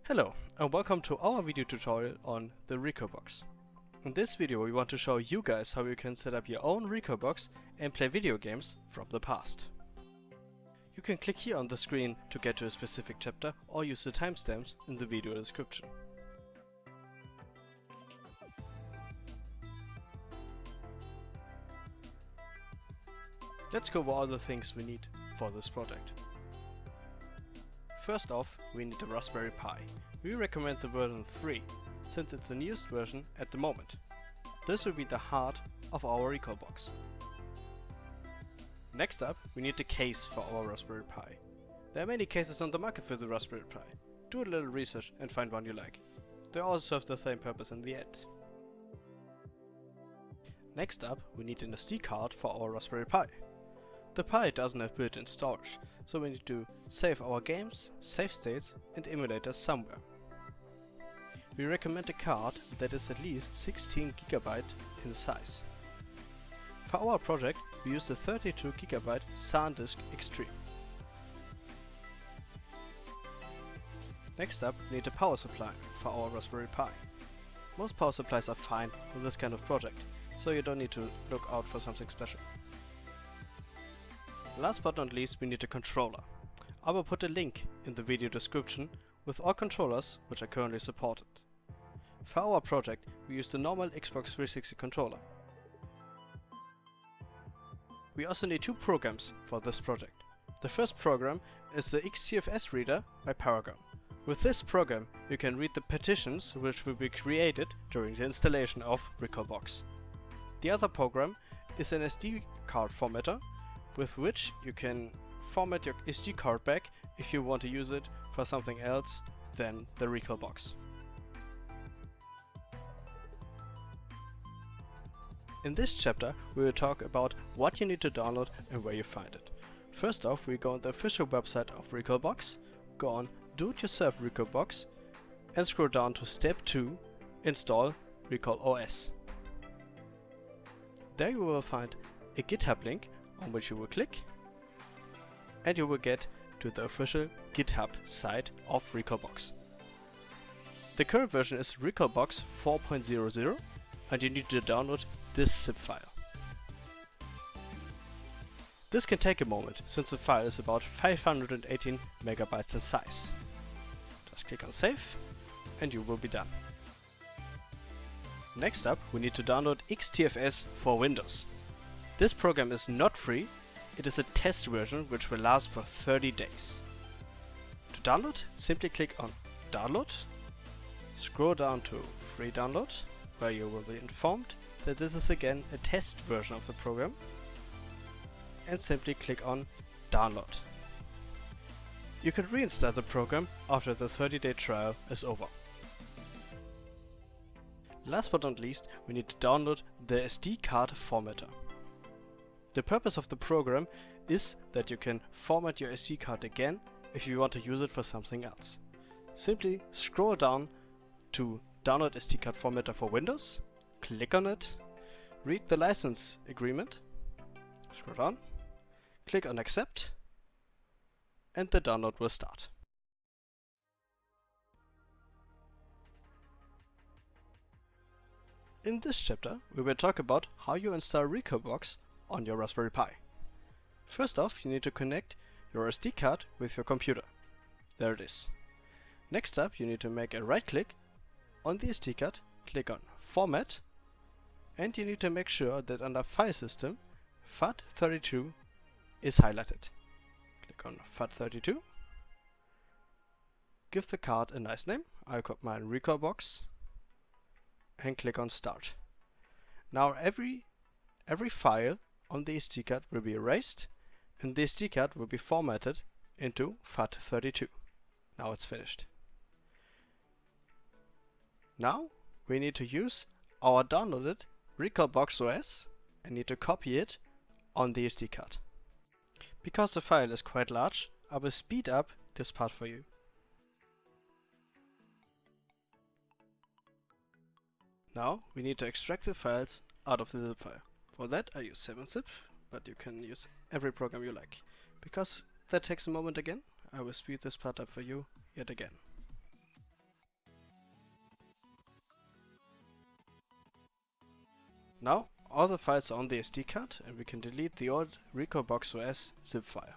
Hello and welcome to our video tutorial on the Recalbox. In this video we want to show you guys how you can set up your own Recalbox and play video games from the past. You can click here on the screen to get to a specific chapter or use the timestamps in the video description. Let's go over all the things we need for this project. First off, we need a Raspberry Pi. We recommend the version 3, since it's the newest version at the moment. This will be the heart of our Recalbox. Next up, we need the case for our Raspberry Pi. There are many cases on the market for the Raspberry Pi. Do a little research and find one you like. They all serve the same purpose in the end. Next up, we need an SD card for our Raspberry Pi. The Pi doesn't have built-in storage, so we need to save our games, save states and emulators somewhere. We recommend a card that is at least 16 GB in size. For our project we use the 32 GB SanDisk Extreme. Next up, we need a power supply for our Raspberry Pi. Most power supplies are fine for this kind of project, so you don't need to look out for something special. Last but not least, we need a controller. I will put a link in the video description with all controllers which are currently supported. For our project, we use the normal Xbox 360 controller. We also need two programs for this project. The first program is the XTFS reader by Paragon. With this program, you can read the partitions which will be created during the installation of Recalbox. The other program is an SD card formatter, with which you can format your SD card back if you want to use it for something else than the Recalbox. In this chapter we will talk about what you need to download and where you find it. First off, we go on the official website of Recalbox, go on Do It Yourself Recalbox and scroll down to step 2, install RecalOS. There you will find a GitHub link on which you will click and you will get to the official GitHub site of Recalbox. The current version is Recalbox 4.00 and you need to download this zip file. This can take a moment since the file is about 518 megabytes in size. Just click on save and you will be done. Next up, we need to download XTFS for Windows. This program is not free, it is a test version which will last for 30 days. To download, simply click on Download, scroll down to Free Download, where you will be informed that this is again a test version of the program, and simply click on Download. You can reinstall the program after the 30-day trial is over. Last but not least, we need to download the SD card formatter. The purpose of the program is that you can format your SD card again if you want to use it for something else. Simply scroll down to Download SD card formatter for Windows, click on it, read the license agreement, scroll down, click on Accept, and the download will start. In this chapter, we will talk about how you install Recalbox on your Raspberry Pi. First off, you need to connect your SD card with your computer. There it is. Next up, you need to make a right click on the SD card, click on Format, and you need to make sure that under File System, FAT32 is highlighted. Click on FAT32, give the card a nice name, I'll call mine Recalbox, and click on Start. Now every file on the SD card will be erased and the SD card will be formatted into FAT32. Now it's finished. Now we need to use our downloaded Recalbox OS and need to copy it on the SD card. Because the file is quite large, I will speed up this part for you. Now we need to extract the files out of the zip file. For that I use 7-zip, but you can use every program you like. Because that takes a moment again, I will speed this part up for you yet again. Now all the files are on the SD card and we can delete the old Recalbox OS zip file.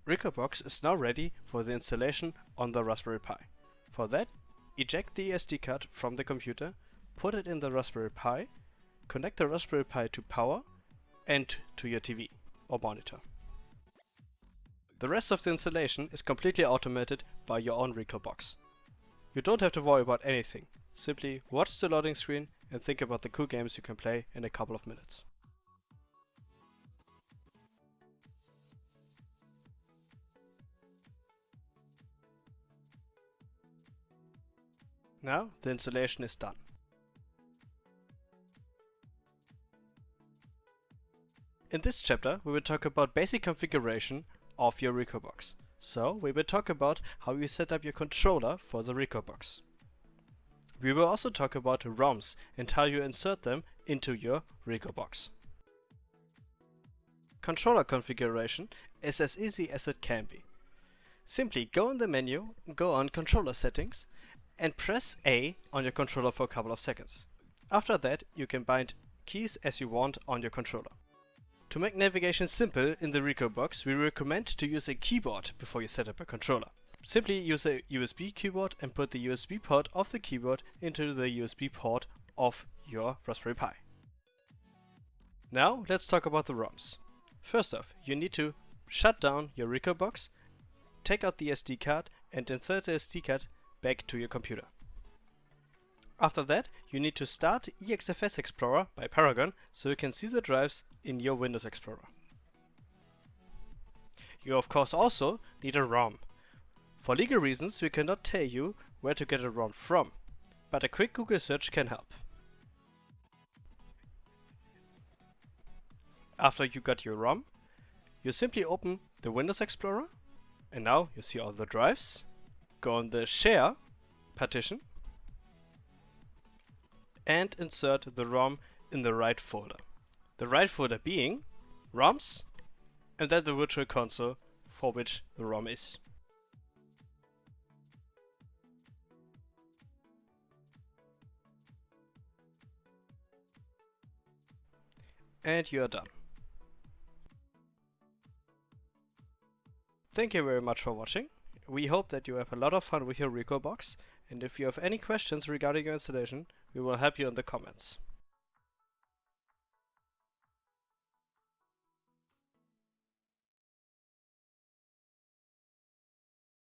Recalbox is now ready for the installation on the Raspberry Pi. For that, eject the SD card from the computer, put it in the Raspberry Pi, connect the Raspberry Pi to power and to your TV or monitor. The rest of the installation is completely automated by your own Recalbox. You don't have to worry about anything. Simply watch the loading screen and think about the cool games you can play in a couple of minutes. Now the installation is done. In this chapter we will talk about basic configuration of your Recalbox. So we will talk about how you set up your controller for the Recalbox. We will also talk about ROMs and how you insert them into your Recalbox. Controller configuration is as easy as it can be. Simply go in the menu, go on Controller Settings and press A on your controller for a couple of seconds. After that you can bind keys as you want on your controller. To make navigation simple in the Recalbox, we recommend to use a keyboard before you set up a controller. Simply use a USB keyboard and put the USB port of the keyboard into the USB port of your Raspberry Pi. Now let's talk about the ROMs. First off, you need to shut down your Recalbox, take out the SD card and insert the SD card back to your computer. After that, you need to start EXFS Explorer by Paragon so you can see the drives in your Windows Explorer. You of course also need a ROM. For legal reasons we cannot tell you where to get a ROM from, but a quick Google search can help. After you got your ROM, you simply open the Windows Explorer and now you see all the drives. Go on the Share partition and insert the ROM in the right folder. The right folder being ROMs and then the virtual console for which the ROM is. And you are done. Thank you very much for watching. We hope that you have a lot of fun with your Recalbox, and if you have any questions regarding your installation, we will help you in the comments.